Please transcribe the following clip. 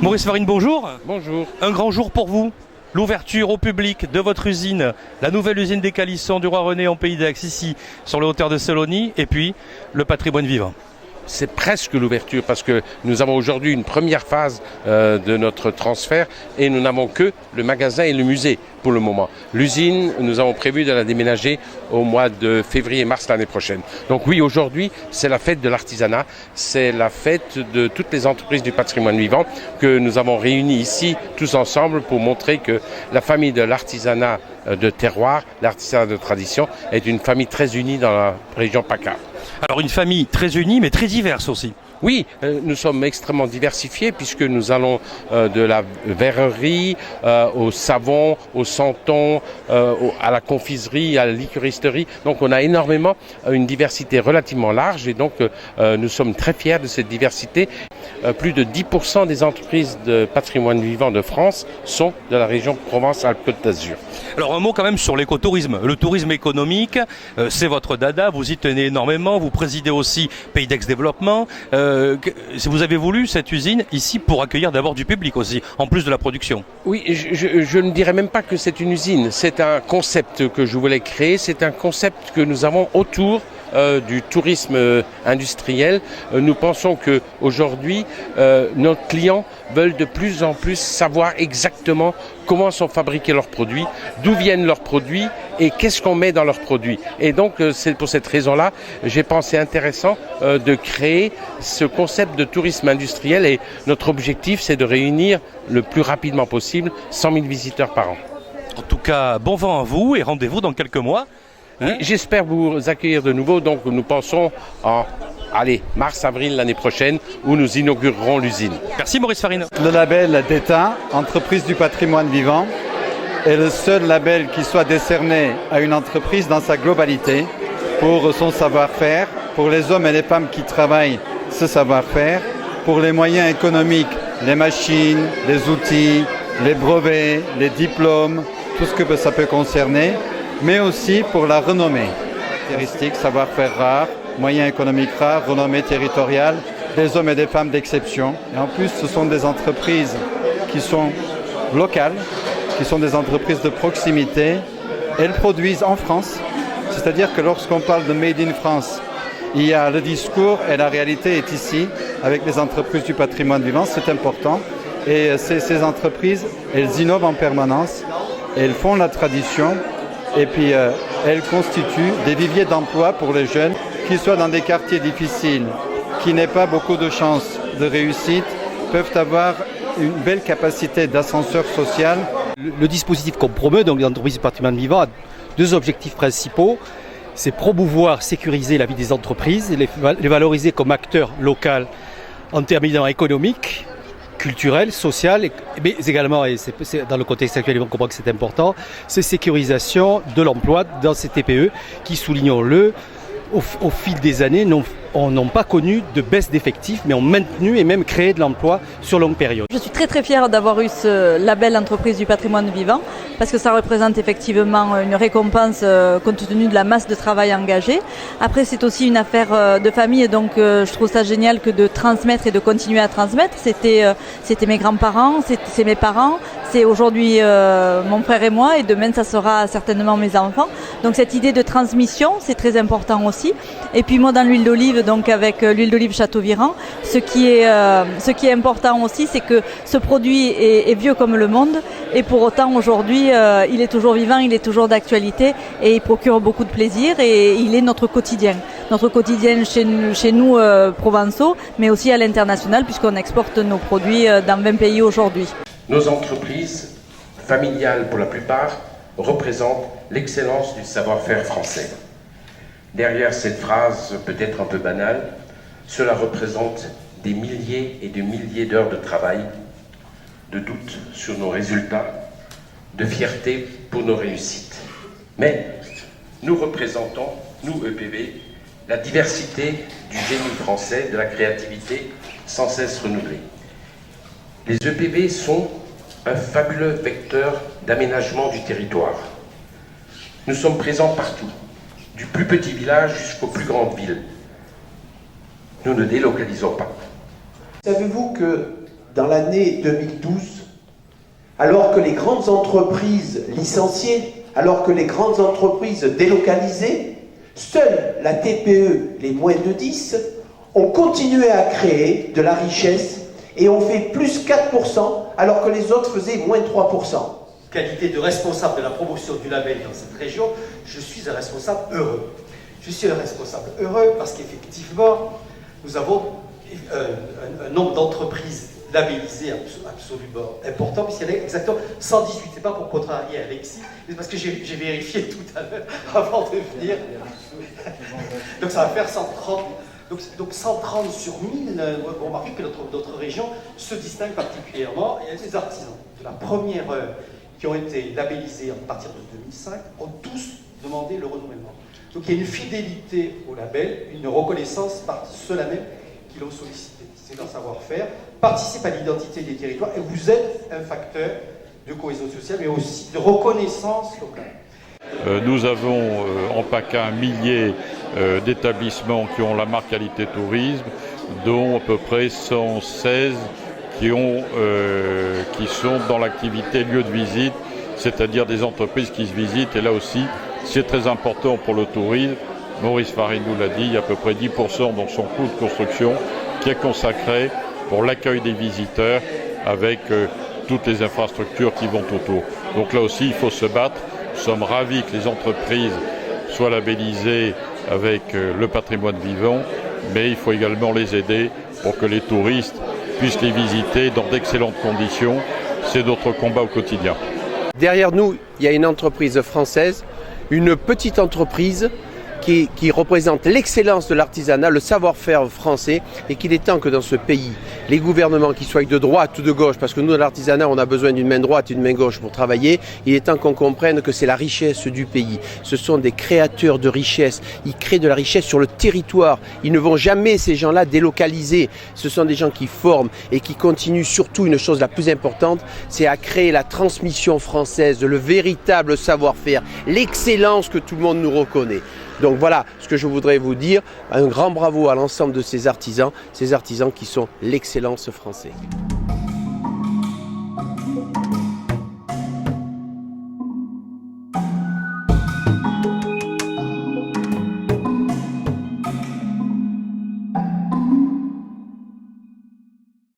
Maurice Farine, bonjour. Bonjour. Un grand jour pour vous. L'ouverture au public de votre usine, la nouvelle usine des Calissons du Roi René en Pays d'Aix, ici, sur les hauteurs de Selonie, et puis le patrimoine vivant. C'est presque l'ouverture parce que nous avons aujourd'hui une première phase de notre transfert et nous n'avons que le magasin et le musée pour le moment. L'usine, nous avons prévu de la déménager au mois de février-mars l'année prochaine. Donc oui, aujourd'hui, c'est la fête de l'artisanat, c'est la fête de toutes les entreprises du patrimoine vivant que nous avons réunies ici tous ensemble pour montrer que la famille de l'artisanat de terroir, l'artisanat de tradition, est une famille très unie dans la région PACA. Alors une famille très unie mais très diverse aussi. Oui, nous sommes extrêmement diversifiés puisque nous allons de la verrerie au savon, au santon, à la confiserie, à la liquoristerie. Donc on a énormément une diversité relativement large et donc nous sommes très fiers de cette diversité. Plus de 10% des entreprises de patrimoine vivant de France sont de la région Provence-Alpes-Côte d'Azur. Alors un mot quand même sur l'écotourisme. Le tourisme économique, c'est votre dada, vous y tenez énormément, vous présidez aussi Pays d'Aix Développement. Vous avez voulu cette usine ici pour accueillir d'abord du public aussi, en plus de la production. Oui, je ne dirais même pas que c'est une usine, c'est un concept que je voulais créer, c'est un concept que nous avons autour du tourisme industriel. Nous pensons qu'aujourd'hui, nos clients veulent de plus en plus savoir exactement comment sont fabriqués leurs produits, d'où viennent leurs produits et qu'est-ce qu'on met dans leurs produits. Et donc, c'est pour cette raison-là, j'ai pensé intéressant de créer ce concept de tourisme industriel et notre objectif, c'est de réunir le plus rapidement possible 100 000 visiteurs par an. En tout cas, bon vent à vous et rendez-vous dans quelques mois. J'espère vous accueillir de nouveau, donc nous pensons en mars-avril l'année prochaine où nous inaugurerons l'usine. Merci Maurice Farine. Le label d'État, entreprise du patrimoine vivant, est le seul label qui soit décerné à une entreprise dans sa globalité pour son savoir-faire, pour les hommes et les femmes qui travaillent ce savoir-faire, pour les moyens économiques, les machines, les outils, les brevets, les diplômes, tout ce que ça peut concerner, mais aussi pour la renommée. Caractéristiques, savoir-faire rare, moyens économiques rares, renommée territoriale, des hommes et des femmes d'exception. Et en plus, ce sont des entreprises qui sont locales, qui sont des entreprises de proximité. Elles produisent en France, c'est-à-dire que lorsqu'on parle de Made in France, il y a le discours et la réalité est ici, avec les entreprises du patrimoine vivant, c'est important. Et ces entreprises, elles innovent en permanence, elles font la tradition, et puis elles constituent des viviers d'emploi pour les jeunes, qu'ils soient dans des quartiers difficiles, qui n'aient pas beaucoup de chances de réussite, peuvent avoir une belle capacité d'ascenseur social. Le dispositif qu'on promeut, donc l'entreprise du patrimoine vivant, a deux objectifs principaux. C'est promouvoir, sécuriser la vie des entreprises, et les valoriser comme acteurs locaux en termes économiques, culturel, social, mais également, et c'est dans le contexte actuel, on comprend que c'est important, c'est sécurisation de l'emploi dans ces TPE qui, soulignons-le, au fil des années, n'ont pas connu de baisse d'effectifs, mais ont maintenu et même créé de l'emploi sur longue période. Je suis très très fière d'avoir eu ce label entreprise du patrimoine vivant parce que ça représente effectivement une récompense compte tenu de la masse de travail engagée. Après, c'est aussi une affaire de famille, donc je trouve ça génial que de transmettre et de continuer à transmettre. C'était mes grands-parents, c'est mes parents, c'est aujourd'hui mon frère et moi, et demain ça sera certainement mes enfants. Donc cette idée de transmission, c'est très important aussi. Et puis moi, dans l'huile d'olive, donc avec l'huile d'olive Châteauviran, ce qui est important aussi, c'est que ce produit est vieux comme le monde, et pour autant aujourd'hui il est toujours vivant, il est toujours d'actualité, et il procure beaucoup de plaisir, et il est notre quotidien chez nous provençaux, mais aussi à l'international, puisqu'on exporte nos produits dans 20 pays aujourd'hui. Nos entreprises, familiales pour la plupart, représentent l'excellence du savoir-faire français. Derrière cette phrase peut-être un peu banale, cela représente des milliers et des milliers d'heures de travail, de doute sur nos résultats, de fierté pour nos réussites. Mais nous représentons, nous EPV, la diversité du génie français, de la créativité sans cesse renouvelée. Les EPV sont un fabuleux vecteur d'aménagement du territoire. Nous sommes présents partout, du plus petit village jusqu'aux plus grandes villes. Nous ne délocalisons pas. Savez-vous que dans l'année 2012, alors que les grandes entreprises licenciées, alors que les grandes entreprises délocalisées, seules la TPE, les moins de 10, ont continué à créer de la richesse et ont fait plus 4%, alors que les autres faisaient moins 3%. Qualité de responsable de la promotion du label dans cette région, je suis un responsable heureux. Je suis un responsable heureux parce qu'effectivement, nous avons un nombre d'entreprises labellisées absolument important, puisqu'il y en a exactement 118. C'est pas pour contrarier Alexis, mais parce que j'ai vérifié tout à l'heure avant de venir. Donc ça va faire 130. Donc 130 sur 1000, vous remarquez que notre région se distingue particulièrement. Et les artisans de la première heure qui ont été labellisés à partir de 2005 ont tous demandé le renouvellement. Donc il y a une fidélité au label, une reconnaissance par ceux-là même qui l'ont sollicité. C'est un savoir-faire, participe à l'identité des territoires et vous êtes un facteur de cohésion sociale mais aussi de reconnaissance locale. Nous avons en PACA un millier d'établissements qui ont la marque qualité tourisme, dont à peu près 116 qui sont dans l'activité lieu de visite, c'est-à-dire des entreprises qui se visitent. Et là aussi, c'est très important pour le tourisme. Maurice Farine nous l'a dit, il y a à peu près 10% dans son coût de construction qui est consacré pour l'accueil des visiteurs avec toutes les infrastructures qui vont autour. Donc là aussi, il faut se battre. Nous sommes ravis que les entreprises soient labellisées avec le patrimoine vivant, mais il faut également les aider pour que les touristes puissent les visiter dans d'excellentes conditions. C'est notre combat au quotidien. Derrière nous, il y a une entreprise française, une petite entreprise qui représente l'excellence de l'artisanat, le savoir-faire français, et qu'il est temps que dans ce pays, les gouvernements, qu'ils soient de droite ou de gauche, parce que nous dans l'artisanat on a besoin d'une main droite et d'une main gauche pour travailler, il est temps qu'on comprenne que c'est la richesse du pays. Ce sont des créateurs de richesse, ils créent de la richesse sur le territoire, ils ne vont jamais ces gens-là délocaliser, ce sont des gens qui forment et qui continuent surtout une chose la plus importante, c'est à créer la transmission française, le véritable savoir-faire, l'excellence que tout le monde nous reconnaît. Donc voilà ce que je voudrais vous dire, un grand bravo à l'ensemble de ces artisans qui sont l'excellence française.